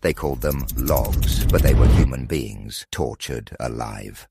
They called them logs, but they were human beings, tortured alive.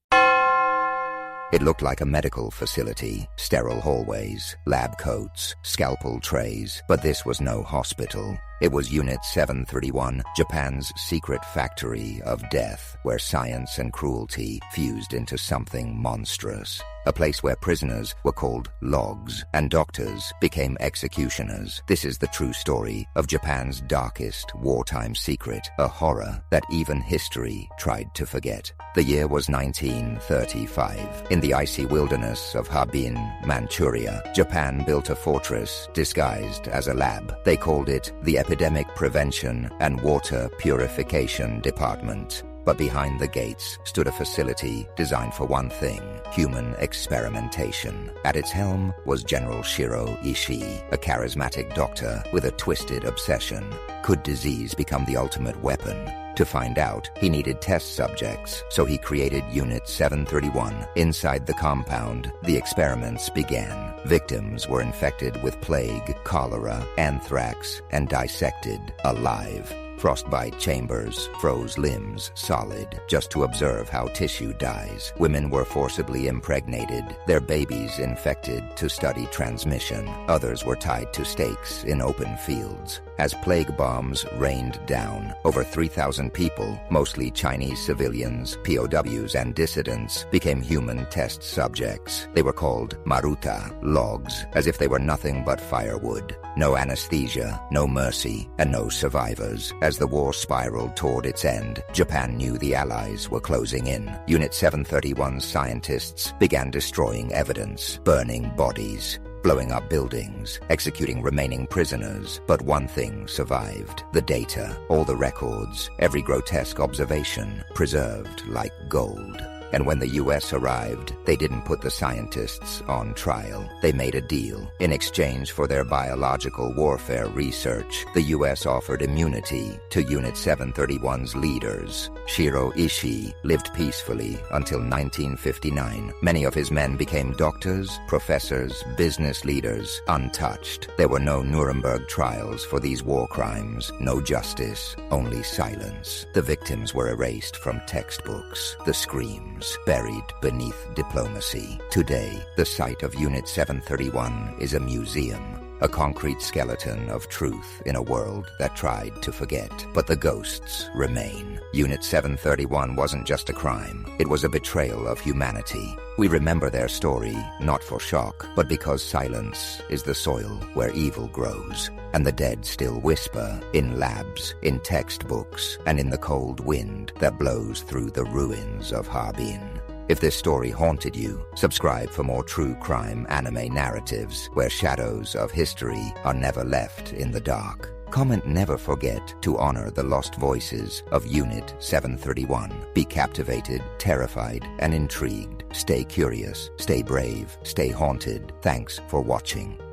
It looked like a medical facility, sterile hallways, lab coats, scalpel trays, but this was no hospital. It was Unit 731, Japan's secret factory of death, where science and cruelty fused into something monstrous. A place where prisoners were called logs and doctors became executioners. This is the true story of Japan's darkest wartime secret, a horror that even history tried to forget. The year was 1935. In the icy wilderness of Harbin, Manchuria, Japan built a fortress disguised as a lab. They called it the Epidemic Prevention and Water Purification Department. But behind the gates stood a facility designed for one thing: human experimentation. At its helm was General Shiro Ishii, a charismatic doctor with a twisted obsession. Could disease become the ultimate weapon? To find out, he needed test subjects, so he created Unit 731. Inside the compound, the experiments began. Victims were infected with plague, cholera, anthrax, and dissected alive. Frostbite chambers froze limbs solid just to observe how tissue dies. Women were forcibly impregnated, their babies infected to study transmission. Others were tied to stakes in open fields. As plague bombs rained down, over 3,000 people, mostly Chinese civilians, POWs, and dissidents, became human test subjects. They were called Maruta, logs, as if they were nothing but firewood. No anesthesia, no mercy, and no survivors. As the war spiraled toward its end, Japan knew the Allies were closing in. Unit 731's scientists began destroying evidence, burning bodies, blowing up buildings, executing remaining prisoners. But one thing survived: the data, all the records, every grotesque observation, preserved like gold. And when the U.S. arrived, they didn't put the scientists on trial. They made a deal. In exchange for their biological warfare research, the U.S. offered immunity to Unit 731's leaders. Shiro Ishii lived peacefully until 1959. Many of his men became doctors, professors, business leaders, untouched. There were no Nuremberg trials for these war crimes, no justice, only silence. The victims were erased from textbooks, the screams buried beneath diplomacy. Today, the site of Unit 731 is a museum, a concrete skeleton of truth in a world that tried to forget. But the ghosts remain. Unit 731 wasn't just a crime. It was a betrayal of humanity. We remember their story, not for shock, but because silence is the soil where evil grows. And the dead still whisper in labs, in textbooks, and in the cold wind that blows through the ruins of Harbin. If this story haunted you, subscribe for more true crime anime narratives where shadows of history are never left in the dark. Comment never forget to honor the lost voices of Unit 731. Be captivated, terrified, and intrigued. Stay curious, stay brave, stay haunted. Thanks for watching.